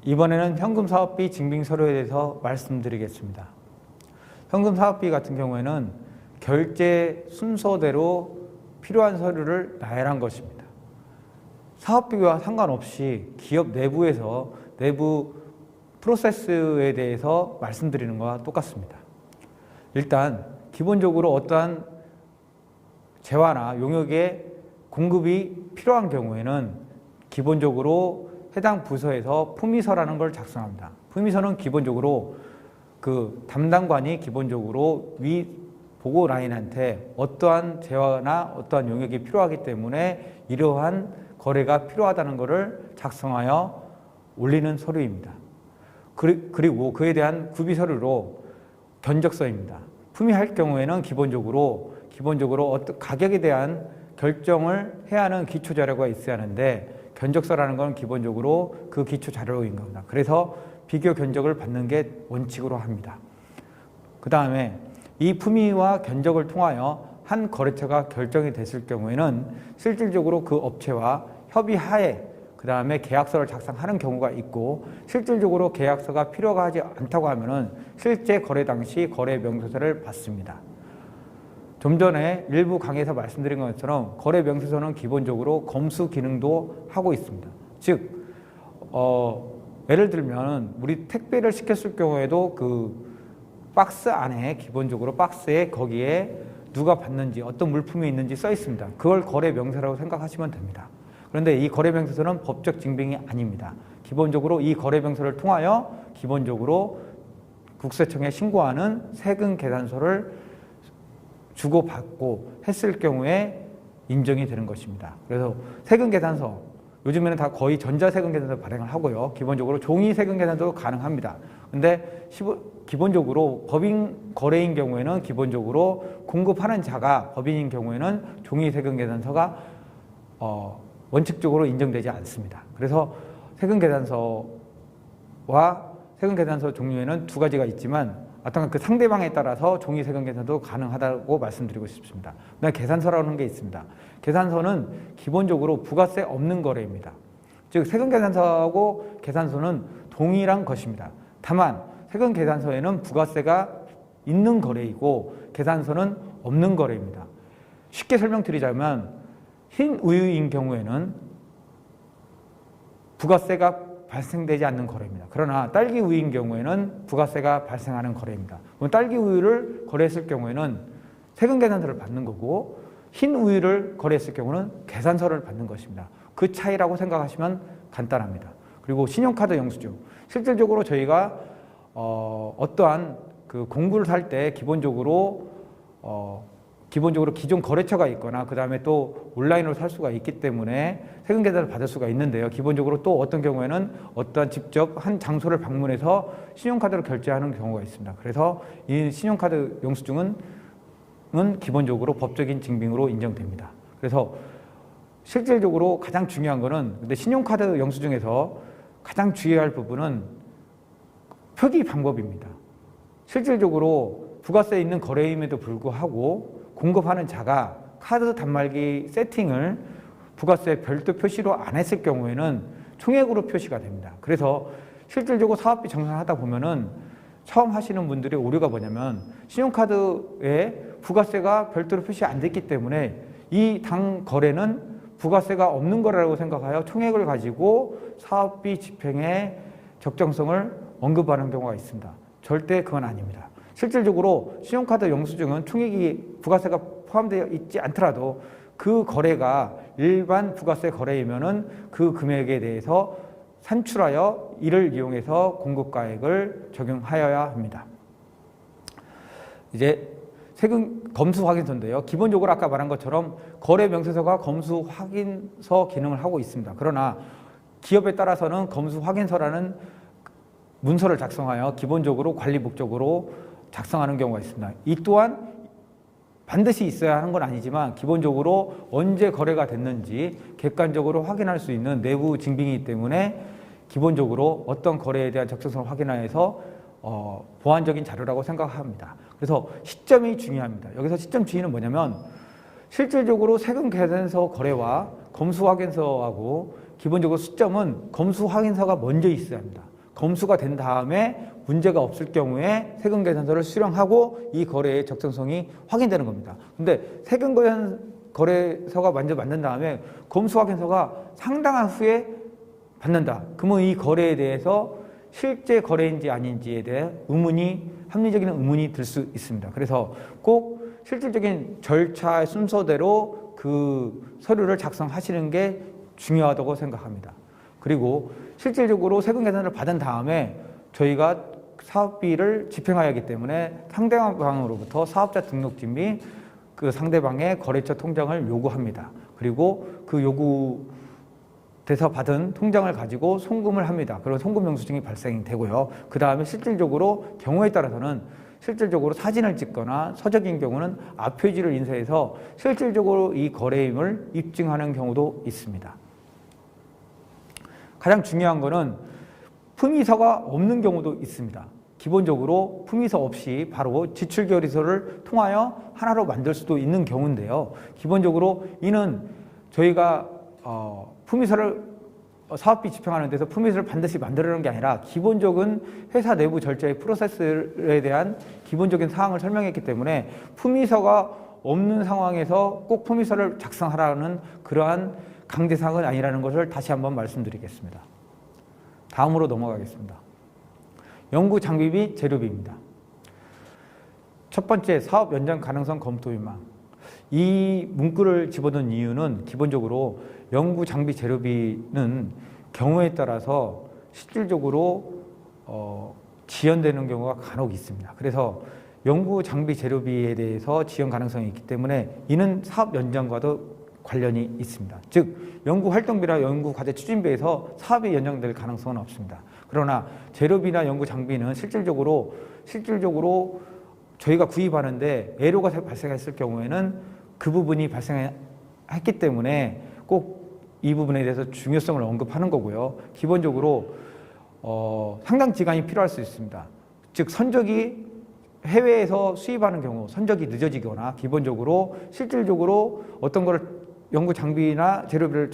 이번에는 현금사업비 증빙서류에 대해서 말씀드리겠습니다. 현금사업비 같은 경우에는 결제 순서대로 필요한 서류를 나열한 것입니다. 사업비와 상관없이 기업 내부에서 내부 프로세스에 대해서 말씀드리는 것과 똑같습니다. 일단 기본적으로 어떠한 재화나 용역의 공급이 필요한 경우에는 기본적으로 해당 부서에서 품위서라는 걸 작성합니다. 품위서는 기본적으로 그 담당관이 기본적으로 위 보고 라인한테 어떠한 재화나 어떠한 용역이 필요하기 때문에 이러한 거래가 필요하다는 것을 작성하여 올리는 서류입니다. 그리고 그에 대한 구비 서류로 견적서입니다. 품위할 경우에는 기본적으로 어떤 가격에 대한 결정을 해야 하는 기초 자료가 있어야 하는데 견적서라는 건 기본적으로 그 기초 자료인 겁니다. 그래서 비교 견적을 받는 게 원칙으로 합니다. 그 다음에 이 품위와 견적을 통하여 한 거래처가 결정이 됐을 경우에는 실질적으로 그 업체와 협의하에 그 다음에 계약서를 작성하는 경우가 있고, 실질적으로 계약서가 필요가 하지 않다고 하면은 실제 거래 당시 거래 명세서를 받습니다. 좀 전에 일부 강의에서 말씀드린 것처럼 거래 명세서는 기본적으로 검수 기능도 하고 있습니다. 즉, 예를 들면 우리 택배를 시켰을 경우에도 그 박스 안에 기본적으로 박스에 거기에 누가 받는지 어떤 물품이 있는지 써 있습니다. 그걸 거래 명세라고 생각하시면 됩니다. 그런데 이 거래 명세서는 법적 증빙이 아닙니다. 기본적으로 이 거래 명세를 통하여 기본적으로 국세청에 신고하는 세금 계산서를 주고받고 했을 경우에 인정이 되는 것입니다. 그래서 세금 계산서, 요즘에는 다 거의 전자세금 계산서 발행을 하고요. 기본적으로 종이 세금 계산서도 가능합니다. 근데 기본적으로 법인 거래인 경우에는 기본적으로 공급하는 자가 법인인 경우에는 종이 세금 계산서가 원칙적으로 인정되지 않습니다. 그래서 세금 계산서와 세금 계산서 종류에는 두 가지가 있지만 어떤 그 상대방에 따라서 종이 세금 계산도 가능하다고 말씀드리고 싶습니다. 그다음에 계산서라는 게 있습니다. 계산서는 기본적으로 부가세 없는 거래입니다. 즉 세금 계산서하고 계산서는 동일한 것입니다. 다만 세금 계산서에는 부가세가 있는 거래이고 계산서는 없는 거래입니다. 쉽게 설명드리자면 흰 우유인 경우에는 부가세가 발생되지 않는 거래입니다. 그러나 딸기 우유인 경우에는 부가세가 발생하는 거래입니다. 그럼 딸기 우유를 거래했을 경우에는 세금 계산서를 받는 거고 흰 우유를 거래했을 경우는 계산서를 받는 것입니다. 그 차이라고 생각하시면 간단합니다. 그리고 신용카드 영수증, 실질적으로 저희가 어떠한 그 공구를 살 때 기본적으로 기존 거래처가 있거나 그 다음에 또 온라인으로 살 수가 있기 때문에 세금 계산을 받을 수가 있는데요. 기본적으로 또 어떤 경우에는 어떠한 직접 한 장소를 방문해서 신용카드로 결제하는 경우가 있습니다. 그래서 이 신용카드 영수증은 기본적으로 법적인 증빙으로 인정됩니다. 그래서 실질적으로 가장 중요한 거는 근데 신용카드 영수증에서 가장 주의할 부분은 표기 방법입니다. 실질적으로 부가세 있는 거래임에도 불구하고 공급하는 자가 카드 단말기 세팅을 부가세 별도 표시로 안 했을 경우에는 총액으로 표시가 됩니다. 그래서 실질적으로 사업비 정산하다 보면은 처음 하시는 분들의 오류가 뭐냐면 신용카드에 부가세가 별도로 표시 안 됐기 때문에 이 당 거래는 부가세가 없는 거라고 생각하여 총액을 가지고 사업비 집행의 적정성을 언급하는 경우가 있습니다. 절대 그건 아닙니다. 실질적으로 신용카드 영수증은 총액이 부가세가 포함되어 있지 않더라도 그 거래가 일반 부가세 거래이면은 그 금액에 대해서 산출하여 이를 이용해서 공급가액을 적용하여야 합니다. 이제 세금 검수 확인서인데요. 기본적으로 아까 말한 것처럼 거래 명세서가 검수 확인서 기능을 하고 있습니다. 그러나 기업에 따라서는 검수 확인서라는 문서를 작성하여 기본적으로 관리 목적으로 작성하는 경우가 있습니다. 이 또한 반드시 있어야 하는 건 아니지만 기본적으로 언제 거래가 됐는지 객관적으로 확인할 수 있는 내부 증빙이기 때문에 기본적으로 어떤 거래에 대한 적정성을 확인하여서 보완적인 자료라고 생각합니다. 그래서 시점이 중요합니다. 여기서 시점 주의는 뭐냐면 실질적으로 세금 계산서 거래와 검수 확인서하고 기본적으로 시점은 검수 확인서가 먼저 있어야 합니다. 검수가 된 다음에 문제가 없을 경우에 세금 계산서를 수령하고 이 거래의 적정성이 확인되는 겁니다. 근데 세금 거래서가 먼저 만든 다음에 검수 확인서가 상당한 후에 받는다. 그러면 이 거래에 대해서 실제 거래인지 아닌지에 대해 합리적인 의문이 들 수 있습니다. 그래서 꼭 실질적인 절차의 순서대로 그 서류를 작성하시는 게 중요하다고 생각합니다. 그리고 실질적으로 세금 계산을 받은 다음에 저희가 사업비를 집행해야 하기 때문에 상대방으로부터 사업자 등록증 및 그 상대방의 거래처 통장을 요구합니다. 그리고 그 요구돼서 받은 통장을 가지고 송금을 합니다. 그리고 송금 영수증이 발생이 되고요. 그 다음에 실질적으로 경우에 따라서는 실질적으로 사진을 찍거나 서적인 경우는 앞표지를 인쇄해서 실질적으로 이 거래임을 입증하는 경우도 있습니다. 가장 중요한 것은 품위서가 없는 경우도 있습니다. 기본적으로 품위서 없이 바로 지출결의서를 통하여 하나로 만들 수도 있는 경우인데요. 기본적으로 이는 저희가 품위서를 사업비 집행하는 데서 품위서를 반드시 만들어내는 게 아니라 기본적인 회사 내부 절차의 프로세스에 대한 기본적인 사항을 설명했기 때문에 품위서가 없는 상황에서 꼭 품위서를 작성하라는 그러한 강제사항은 아니라는 것을 다시 한번 말씀드리겠습니다. 다음으로 넘어가겠습니다. 연구 장비 및 재료비입니다. 첫 번째, 사업 연장 가능성 검토 유망. 이 문구를 집어넣은 이유는 기본적으로 연구 장비 재료비는 경우에 따라서 실질적으로 지연되는 경우가 간혹 있습니다. 그래서 연구 장비 재료비에 대해서 지연 가능성이 있기 때문에 이는 사업 연장과도 관련이 있습니다. 즉 연구 활동비나 연구 과제 추진비에서 사업이 연장될 가능성은 없습니다. 그러나 재료비나 연구 장비는 실질적으로 저희가 구입하는데 애로가 발생했을 경우에는 그 부분이 발생했기 때문에 꼭 이 부분에 대해서 중요성을 언급하는 거고요. 기본적으로 상당 기간이 필요할 수 있습니다. 즉 선적이 해외에서 수입하는 경우 선적이 늦어지거나 기본적으로 실질적으로 어떤 거를 연구 장비나 재료비를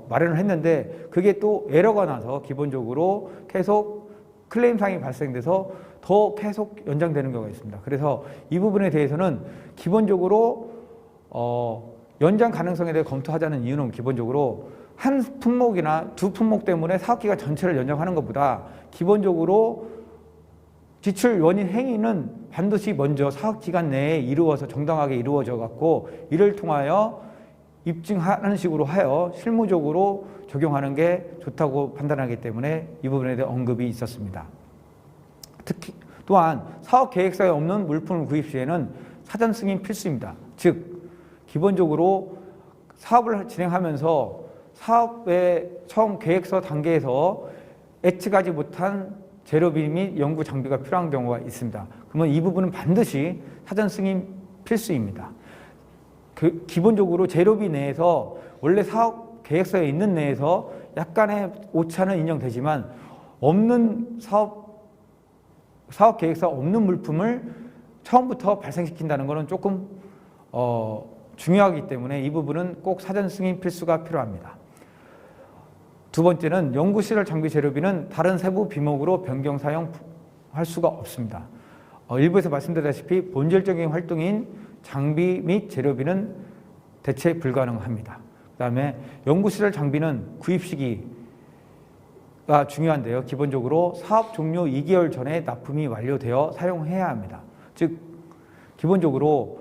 마련을 했는데 그게 또 에러가 나서 기본적으로 계속 클레임 사항이 발생돼서 더 계속 연장되는 경우가 있습니다. 그래서 이 부분에 대해서는 기본적으로 연장 가능성에 대해 검토하자는 이유는 기본적으로 한 품목이나 두 품목 때문에 사업기간 전체를 연장하는 것보다 기본적으로 지출 원인 행위는 반드시 먼저 사업기간 내에 이루어서 정당하게 이루어져 갖고 이를 통하여 입증하는 식으로 하여 실무적으로 적용하는 게 좋다고 판단하기 때문에 이 부분에 대해 언급이 있었습니다. 특히 또한 사업 계획서에 없는 물품 구입 시에는 사전 승인 필수입니다. 즉 기본적으로 사업을 진행하면서 사업의 처음 계획서 단계에서 예측하지 못한 재료비 및 연구 장비가 필요한 경우가 있습니다. 그러면 이 부분은 반드시 사전 승인 필수입니다. 기본적으로 재료비 내에서 원래 사업 계획서에 있는 내에서 약간의 오차는 인정되지만 없는 사업 계획서 없는 물품을 처음부터 발생시킨다는 것은 조금 중요하기 때문에 이 부분은 꼭 사전 승인 필수가 필요합니다. 두 번째는 연구시설 장비 재료비는 다른 세부 비목으로 변경 사용할 수가 없습니다. 일부에서 말씀드렸다시피 본질적인 활동인 장비 및 재료비는 대체 불가능합니다. 그 다음에 연구시설 장비는 구입 시기가 중요한데요. 기본적으로 사업 종료 2개월 전에 납품이 완료되어 사용해야 합니다. 즉 기본적으로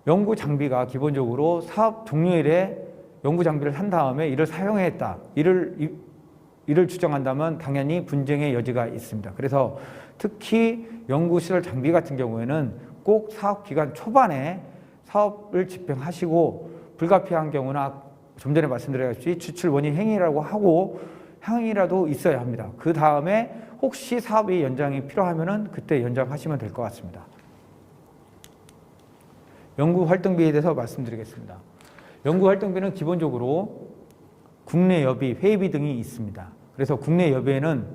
연구 장비가 기본적으로 사업 종료일에 연구 장비를 산 다음에 이를 사용했다. 이를 주장한다면 당연히 분쟁의 여지가 있습니다. 그래서 특히 연구시설 장비 같은 경우에는 꼭 사업 기간 초반에 사업을 집행하시고 불가피한 경우나 좀 전에 말씀드렸듯이 지출 원인 행위라고 하고 행위라도 있어야 합니다. 그 다음에 혹시 사업의 연장이 필요하면은 그때 연장하시면 될 것 같습니다. 연구활동비에 대해서 말씀드리겠습니다. 연구활동비는 기본적으로 국내 여비, 회의비 등이 있습니다. 그래서 국내 여비에는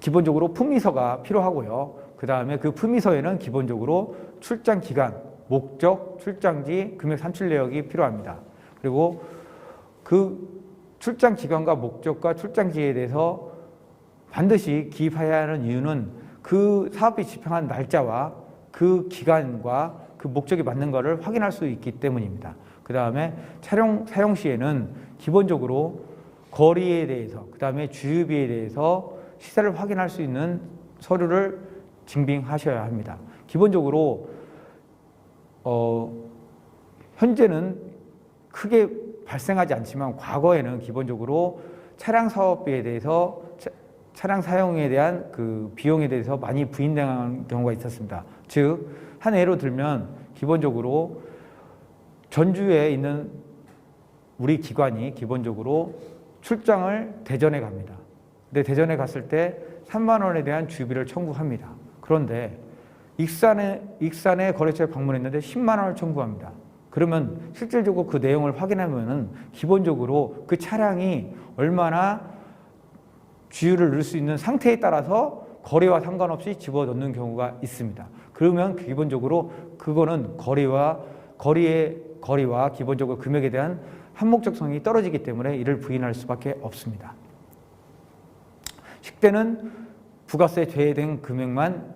기본적으로 품위서가 필요하고요. 그 다음에 그 품위서에는 기본적으로 출장 기간, 목적, 출장지, 금액 산출 내역이 필요합니다. 그리고 그 출장 기간과 목적과 출장지에 대해서 반드시 기입해야 하는 이유는 그 사업비 집행한 날짜와 그 기간과 그 목적이 맞는 것을 확인할 수 있기 때문입니다. 그 다음에 차량 사용 시에는 기본적으로 거리에 대해서, 그 다음에 주유비에 대해서 시세를 확인할 수 있는 서류를 증빙하셔야 합니다. 기본적으로 현재는 크게 발생하지 않지만 과거에는 기본적으로 차량 사업비에 대해서 차량 사용에 대한 그 비용에 대해서 많이 부인되는 경우가 있었습니다. 즉, 한 예로 들면 기본적으로 전주에 있는 우리 기관이 기본적으로 출장을 대전에 갑니다. 근데 대전에 갔을 때 3만 원에 대한 주유비를 청구합니다. 그런데 익산에 거래처에 방문했는데 10만 원을 청구합니다. 그러면 실질적으로 그 내용을 확인하면은 기본적으로 그 차량이 얼마나 주유를 넣을 수 있는 상태에 따라서 거리와 상관없이 집어넣는 경우가 있습니다. 그러면 기본적으로 그거는 거리와 기본적으로 금액에 대한 한목적성이 떨어지기 때문에 이를 부인할 수밖에 없습니다. 식대는 부가세 제외된 금액만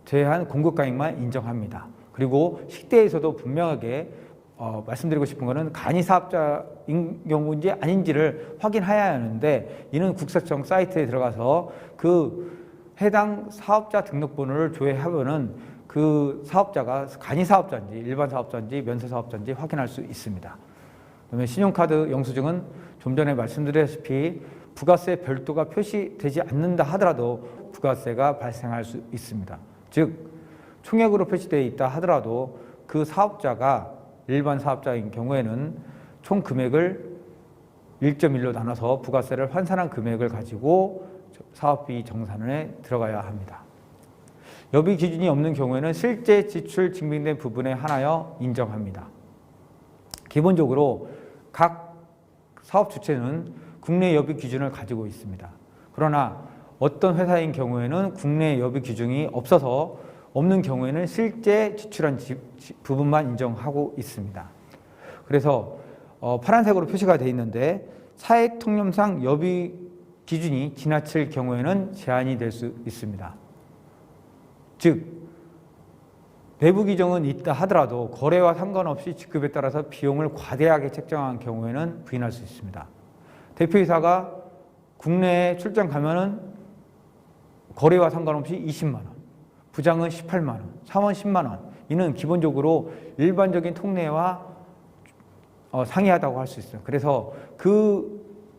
제외한 공급가액만 인정합니다. 그리고 식대에서도 분명하게 말씀드리고 싶은 것은 간이 사업자인 경우인지 아닌지를 확인해야 하는데, 이는 국세청 사이트에 들어가서 그 해당 사업자 등록번호를 조회하면은 그 사업자가 간이 사업자인지 일반 사업자인지 면세 사업자인지 확인할 수 있습니다. 그다음에 신용카드 영수증은 좀 전에 말씀드렸다시피 부가세 별도가 표시되지 않는다 하더라도 부가세가 발생할 수 있습니다. 즉, 총액으로 표시되어 있다 하더라도 그 사업자가 일반 사업자인 경우에는 총 금액을 1.1로 나눠서 부가세를 환산한 금액을 가지고 사업비 정산에 들어가야 합니다. 여비 기준이 없는 경우에는 실제 지출 증빙된 부분에 한하여 인정합니다. 기본적으로 각 사업 주체는 국내 여비 기준을 가지고 있습니다. 그러나 어떤 회사인 경우에는 국내 여비 기준이 없는 경우에는 실제 지출한 부분만 인정하고 있습니다. 그래서 파란색으로 표시가 되어 있는데 사액 통념상 여비 기준이 지나칠 경우에는 제한이 될 수 있습니다. 즉, 내부 규정은 있다 하더라도 거래와 상관없이 직급에 따라서 비용을 과대하게 책정한 경우에는 부인할 수 있습니다. 대표이사가 국내에 출장 가면은 거래와 상관없이 20만 원, 부장은 18만 원, 사원 10만 원. 이는 기본적으로 일반적인 통례와 상이하다고 할 수 있어요. 그래서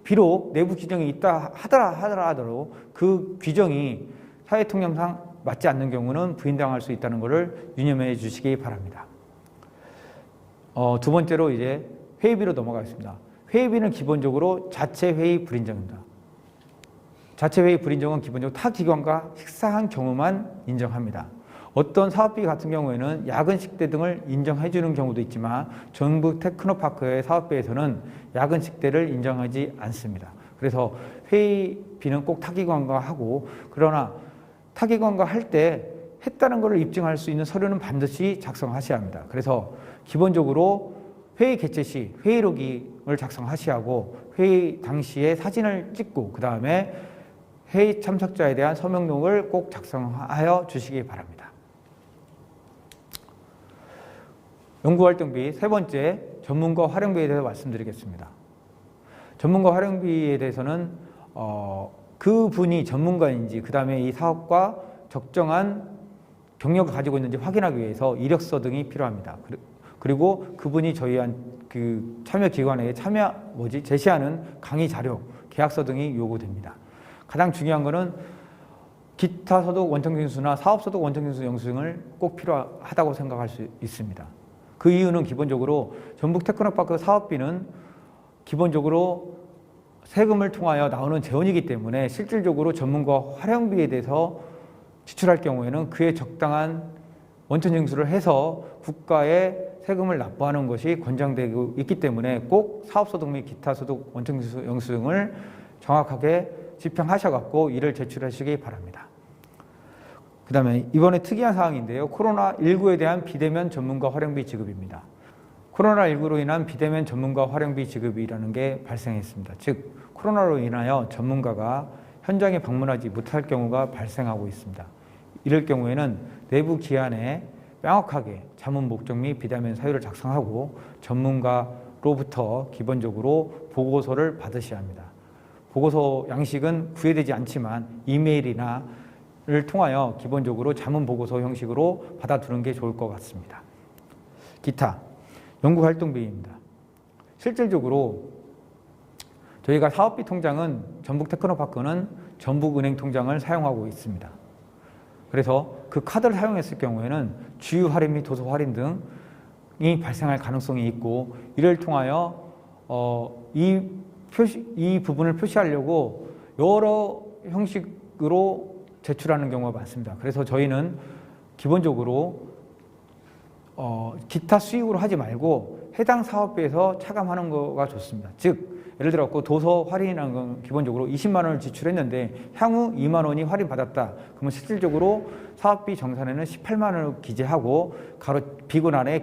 비록 내부 규정이 있다 하더라도 그 규정이 사회통념상 맞지 않는 경우는 부인당할 수 있다는 것을 유념해 주시기 바랍니다. 두 번째로 이제 회의비로 넘어가겠습니다. 회의비는 기본적으로 자체 회의 불인정입니다. 자체 회의 불인정은 기본적으로 타 기관과 식사한 경우만 인정합니다. 어떤 사업비 같은 경우에는 야근 식대 등을 인정해 주는 경우도 있지만 전북 테크노파크의 사업비에서는 야근 식대를 인정하지 않습니다. 그래서 회의비는 꼭 타기관과 하고, 그러나 타기관과 할 때 했다는 것을 입증할 수 있는 서류는 반드시 작성하셔야 합니다. 그래서 기본적으로 회의 개최 시 회의록을 작성하셔야 하고, 회의 당시에 사진을 찍고 그 다음에 회의 참석자에 대한 서명록을 꼭 작성하여 주시기 바랍니다. 연구활동비 세 번째, 전문가 활용비에 대해서 말씀드리겠습니다. 전문가 활용비에 대해서는 그분이 전문가인지, 그 다음에 이 사업과 적정한 경력을 가지고 있는지 확인하기 위해서 이력서 등이 필요합니다. 그리고 그분이 저희한 그 참여 기관에 제시하는 강의 자료, 계약서 등이 요구됩니다. 가장 중요한 것은 기타 소득 원천징수나 사업 소득 원천징수 영수증을 꼭 필요하다고 생각할 수 있습니다. 그 이유는 기본적으로 전북 테크노파크 사업비는 기본적으로 세금을 통하여 나오는 재원이기 때문에 실질적으로 전문가 활용비에 대해서 지출할 경우에는 그에 적당한 원천징수를 해서 국가에 세금을 납부하는 것이 권장되고 있기 때문에 꼭 사업소득 및 기타소득 원천징수 영수증을 정확하게 집행하셔갖고 이를 제출하시기 바랍니다. 그 다음에 이번에 특이한 사항인데요. 코로나19에 대한 비대면 전문가 활용비 지급입니다. 코로나19로 인한 비대면 전문가 활용비 지급이라는 게 발생했습니다. 즉 코로나로 인하여 전문가가 현장에 방문하지 못할 경우가 발생하고 있습니다. 이럴 경우에는 내부 기한에 명확하게 자문 목적 및 비대면 사유를 작성하고 전문가로부터 기본적으로 보고서를 받으셔야 합니다. 보고서 양식은 구애되지 않지만 이메일을 통하여 기본적으로 자문 보고서 형식으로 받아두는 게 좋을 것 같습니다. 기타 연구활동비입니다. 실질적으로 저희가 사업비 통장은 전북테크노파크는 전북은행 통장을 사용하고 있습니다. 그래서 그 카드를 사용했을 경우에는 주유 할인 및 도서 할인 등이 발생할 가능성이 있고, 이를 통하여 이 부분을 표시하려고 여러 형식으로 제출하는 경우가 많습니다. 그래서 저희는 기본적으로 기타 수익으로 하지 말고 해당 사업비에서 차감하는 거가 좋습니다. 즉 예를 들어 도서 할인이라는 건 기본적으로 20만 원을 지출했는데 향후 2만 원이 할인 받았다. 그러면 실질적으로 사업비 정산에는 18만 원을 기재하고 비고난에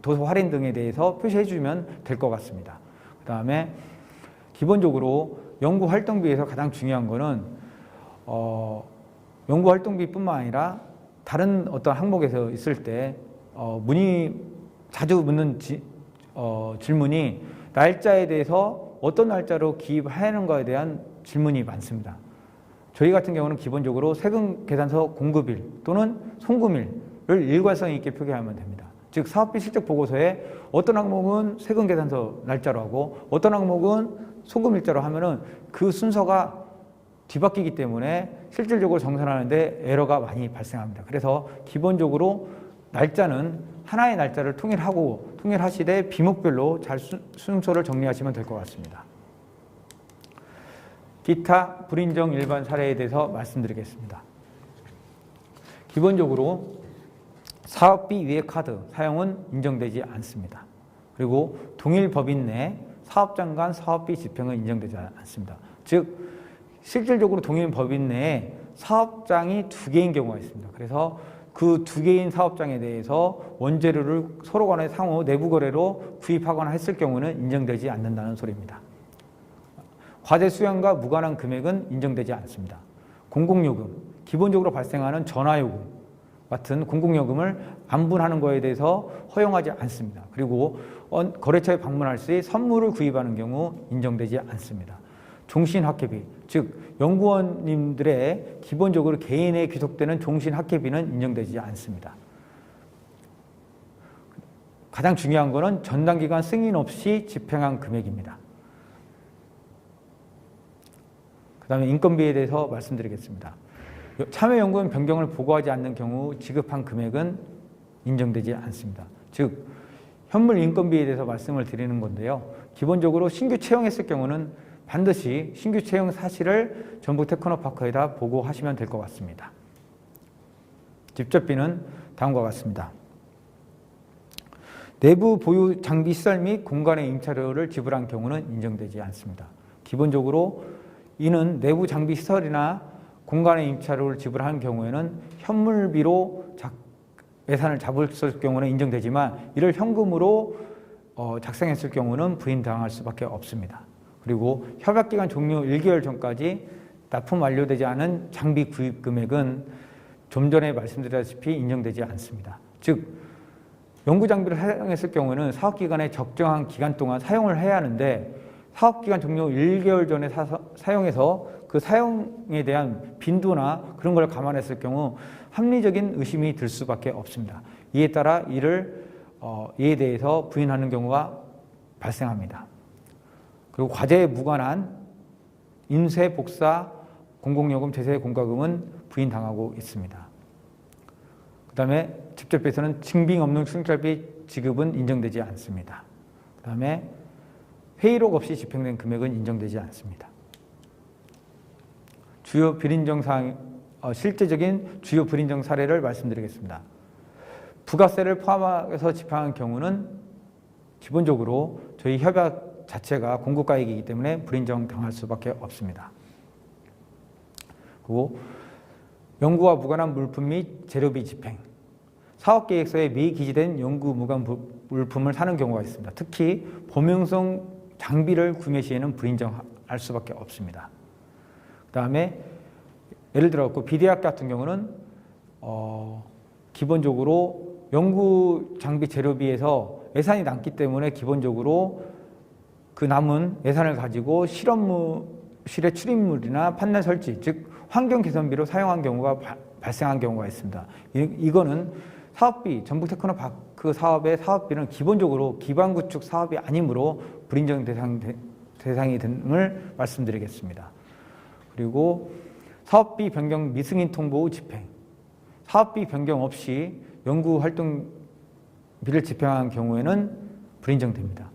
도서 할인 등에 대해서 표시해 주면 될 것 같습니다. 그 다음에 기본적으로 연구활동비에서 가장 중요한 거는 연구활동비뿐만 아니라 다른 어떤 항목에서 있을 때 자주 묻는 질문이 날짜에 대해서 어떤 날짜로 기입하는 것에 대한 질문이 많습니다. 저희 같은 경우는 기본적으로 세금 계산서 공급일 또는 송금일을 일관성 있게 표기하면 됩니다. 즉 사업비 실적 보고서에 어떤 항목은 세금 계산서 날짜로 하고 어떤 항목은 송금 일자로 하면은 그 순서가 뒤바뀌기 때문에 실질적으로 정산하는데 에러가 많이 발생합니다. 그래서 기본적으로 날짜는 하나의 날짜를 통일하시되 비목별로 잘 순서를 정리하시면 될 것 같습니다. 기타 불인정 일반 사례에 대해서 말씀드리겠습니다. 기본적으로 사업비 위의 카드 사용은 인정되지 않습니다. 그리고 동일 법인 내 사업장 간 사업비 집행은 인정되지 않습니다. 즉 실질적으로 동일 법인 내에 사업장이 두 개인 경우가 있습니다. 그래서 그 두 개인 사업장에 대해서 원재료를 서로 간에 상호 내부 거래로 구입하거나 했을 경우는 인정되지 않는다는 소리입니다. 과세 수량과 무관한 금액은 인정되지 않습니다. 공공요금, 기본적으로 발생하는 전화요금 같은 공공요금을 안분하는 것에 대해서 허용하지 않습니다. 그리고 거래처에 방문할 시 선물을 구입하는 경우 인정되지 않습니다. 종신학회비, 즉 연구원님들의 기본적으로 개인에 귀속되는 종신학회비는 인정되지 않습니다. 가장 중요한 것은 전담기간 승인 없이 집행한 금액입니다. 그 다음에 인건비에 대해서 말씀드리겠습니다. 참여연구원 변경을 보고하지 않는 경우 지급한 금액은 인정되지 않습니다. 즉 현물 인건비에 대해서 말씀을 드리는 건데요. 기본적으로 신규 채용했을 경우는 반드시 신규 채용 사실을 전북테크노파크에다 보고하시면 될 것 같습니다. 직접비는 다음과 같습니다. 내부 보유 장비 시설 및 공간의 임차료를 지불한 경우는 인정되지 않습니다. 기본적으로 이는 내부 장비 시설이나 공간의 임차료를 지불하는 경우에는 현물비로 예산을 잡았을 경우는 인정되지만 이를 현금으로 작성했을 경우는 부인당할 수밖에 없습니다. 그리고 협약기간 종료 1개월 전까지 납품 완료되지 않은 장비 구입 금액은 좀 전에 말씀드렸다시피 인정되지 않습니다. 즉 연구장비를 사용했을 경우에는 사업기간에 적정한 기간 동안 사용을 해야 하는데 사업기간 종료 1개월 전에 사용해서 그 사용에 대한 빈도나 그런 걸 감안했을 경우 합리적인 의심이 들 수밖에 없습니다. 이에 따라 이에 대해서 부인하는 경우가 발생합니다. 그리고 과제에 무관한 인쇄, 복사, 공공요금, 제세, 공과금은 부인당하고 있습니다. 그 다음에 직접비에서는 증빙 없는 출자비 지급은 인정되지 않습니다. 그 다음에 회의록 없이 집행된 금액은 인정되지 않습니다. 주요 불인정 사항, 실제적인 주요 불인정 사례를 말씀드리겠습니다. 부가세를 포함해서 집행한 경우는 기본적으로 저희 협약 자체가 공급가액이기 때문에 불인정 당할 수밖에 없습니다. 그리고 연구와 무관한 물품 및 재료비 집행, 사업계획서에 미기재된 연구 무관 물품을 사는 경우가 있습니다. 특히 범용성 장비를 구매 시에는 불인정할 수밖에 없습니다. 그 다음에 예를 들어 비대학 같은 경우는 기본적으로 연구 장비 재료비에서 예산이 남기 때문에 기본적으로 그 남은 예산을 가지고 실험실의 출입물이나 판넬 설치, 즉 환경 개선비로 사용한 경우가 발생한 경우가 있습니다. 이거는 사업비, 전북 테크노파크 사업의 사업비는 기본적으로 기반 구축 사업이 아니므로 불인정 대상이 됨을 말씀드리겠습니다. 그리고 사업비 변경 미승인 통보 후 집행. 사업비 변경 없이 연구 활동비를 집행한 경우에는 불인정됩니다.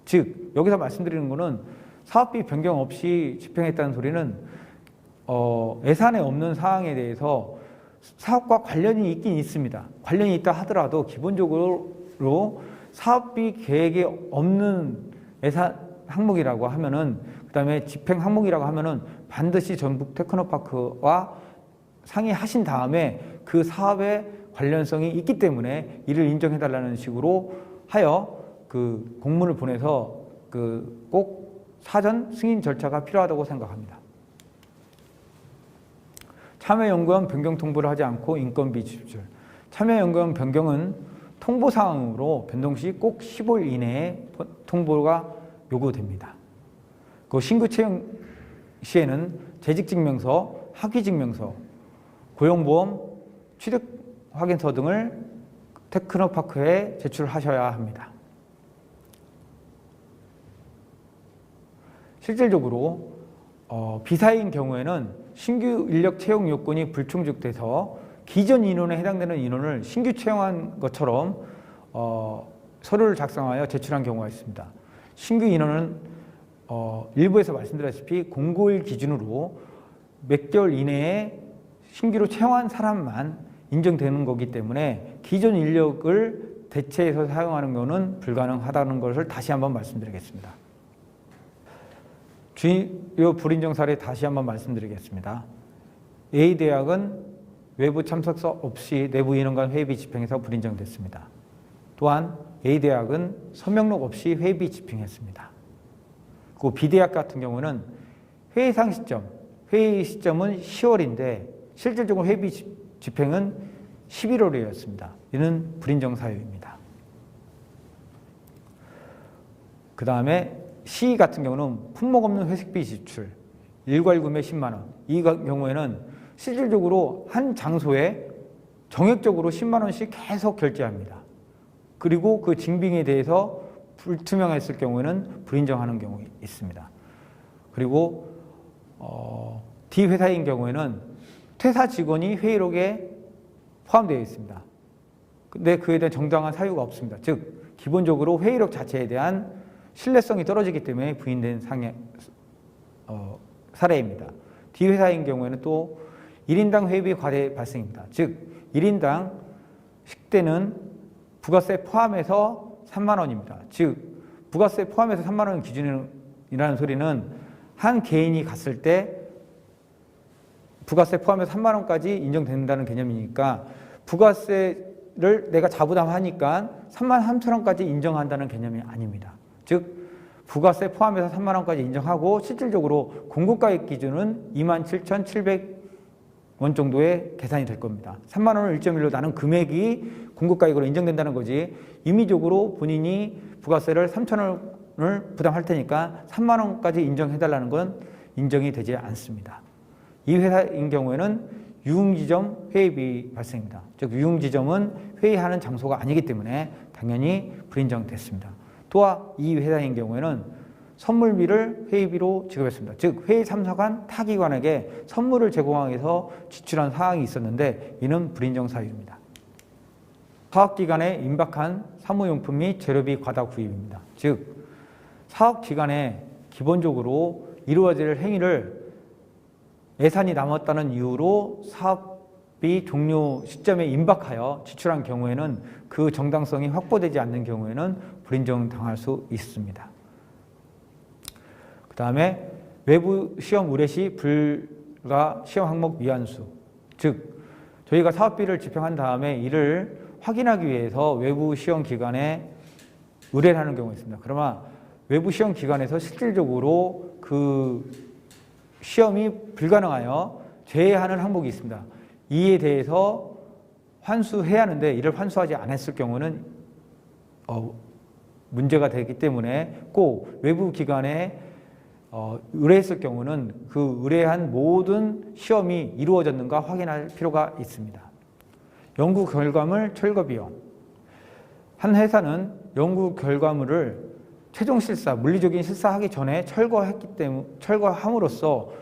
즉 여기서 말씀드리는 것은 사업비 변경 없이 집행했다는 소리는 예산에 없는 사항에 대해서 사업과 관련이 있긴 있습니다. 관련이 있다 하더라도 기본적으로 사업비 계획에 없는 예산 항목이라고 하면은, 그 다음에 집행 항목이라고 하면은 반드시 전북 테크노파크와 상의하신 다음에 그 사업의 관련성이 있기 때문에 이를 인정해달라는 식으로 하여 그 공문을 보내서 꼭 사전 승인 절차가 필요하다고 생각합니다. 참여연구원 변경 통보를 하지 않고 인건비 지출. 참여연구원 변경은 통보사항으로 변동 시 꼭 15일 이내에 통보가 요구됩니다. 그 신규 채용 시에는 재직증명서, 학위증명서, 고용보험, 취득확인서 등을 테크노파크에 제출하셔야 합니다. 실질적으로 비사인 경우에는 신규 인력 채용 요건이 불충족돼서 기존 인원에 해당되는 인원을 신규 채용한 것처럼 서류를 작성하여 제출한 경우가 있습니다. 신규 인원은 일부에서 말씀드렸다시피 공고일 기준으로 몇 개월 이내에 신규로 채용한 사람만 인정되는 거기 때문에 기존 인력을 대체해서 사용하는 것은 불가능하다는 것을 다시 한번 말씀드리겠습니다. 주요 불인정 사례 다시 한번 말씀드리겠습니다. A대학은 외부 참석서 없이 내부 인원간 회의비 집행해서 불인정됐습니다. 또한 A대학은 서명록 없이 회의비 집행했습니다. 그 B대학 같은 경우는 회의상 시점, 회의 시점은 10월인데 실질적으로 회의비 집행은 11월이었습니다. 이는 불인정 사유입니다. 그 다음에 C 같은 경우는 품목 없는 회식비 지출, 일괄 구매 10만 원. 이 경우에는 실질적으로 한 장소에 정액적으로 10만 원씩 계속 결제합니다. 그리고 그 징빙에 대해서 불투명했을 경우에는 불인정하는 경우 있습니다. 그리고 D 회사인 경우에는 퇴사 직원이 회의록에 포함되어 있습니다. 근데 그에 대한 정당한 사유가 없습니다. 즉 기본적으로 회의록 자체에 대한 신뢰성이 떨어지기 때문에 부인된 사례입니다. D 회사인 경우에는 또 1인당 회의비 과대 발생입니다. 즉 1인당 식대는 부가세 포함해서 3만 원입니다. 즉 부가세 포함해서 3만 원 기준이라는 소리는 한 개인이 갔을 때 부가세 포함해서 3만 원까지 인정된다는 개념이니까 부가세를 내가 자부담하니까 3만 3천 원까지 인정한다는 개념이 아닙니다. 즉 부가세 포함해서 3만 원까지 인정하고 실질적으로 공급가액 기준은 27,700원 정도의 계산이 될 겁니다. 3만 원을 1.1로 나눈 금액이 공급가액으로 인정된다는 거지 임의적으로 본인이 부가세를 3천 원을 부담할 테니까 3만 원까지 인정해달라는 건 인정이 되지 않습니다. 이 회사인 경우에는 유흥지점 회의비 발생입니다. 즉 유흥지점은 회의하는 장소가 아니기 때문에 당연히 불인정됐습니다. 또한 이 회사인 경우에는 선물비를 회의비로 지급했습니다. 즉 회의 참석한 타기관에게 선물을 제공하기 위해서 지출한 사항이 있었는데 이는 불인정 사유입니다. 사업기간에 임박한 사무용품 및 재료비 과다 구입입니다. 즉 사업기간에 기본적으로 이루어질 행위를 예산이 남았다는 이유로 사업비 종료 시점에 임박하여 지출한 경우에는 그 정당성이 확보되지 않는 경우에는 불인정당할 수 있습니다. 그 다음에 외부 시험 의뢰 시 불가 시험 항목 미완수. 즉 저희가 사업비를 집행한 다음에 이를 확인하기 위해서 외부 시험 기관에 의뢰를 하는 경우가 있습니다. 그러나 외부 시험 기관에서 실질적으로 그 시험이 불가능하여 제외하는 항목이 있습니다. 이에 대해서 환수해야 하는데 이를 환수하지 않았을 경우는 문제가 되기 때문에 꼭 외부 기관에 의뢰했을 경우는 그 의뢰한 모든 시험이 이루어졌는가 확인할 필요가 있습니다. 연구 결과물 철거 비용. 한 회사는 연구 결과물을 최종 실사, 물리적인 실사하기 전에 철거함으로써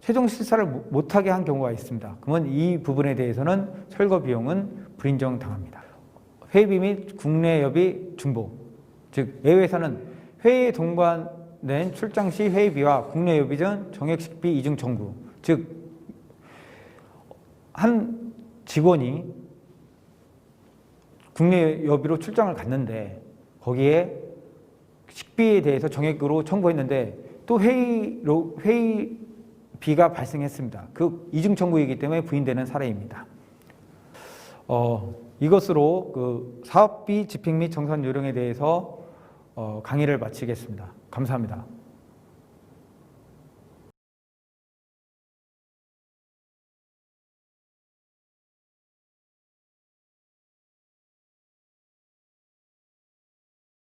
최종 실사를 못하게 한 경우가 있습니다. 그러면 이 부분에 대해서는 철거 비용은 불인정당합니다. 회의비 및 국내 여비 중복. 즉, A회사는 회의에 동반된 출장 시 회의비와 국내 여비 등 정액식비 이중 청구. 즉, 한 직원이 국내 여비로 출장을 갔는데 거기에 식비에 대해서 정액으로 청구했는데 또 회의비가 발생했습니다. 그 이중 청구이기 때문에 부인되는 사례입니다. 이것으로 그 사업비 집행 및 정산 요령에 대해서 강의를 마치겠습니다. 감사합니다.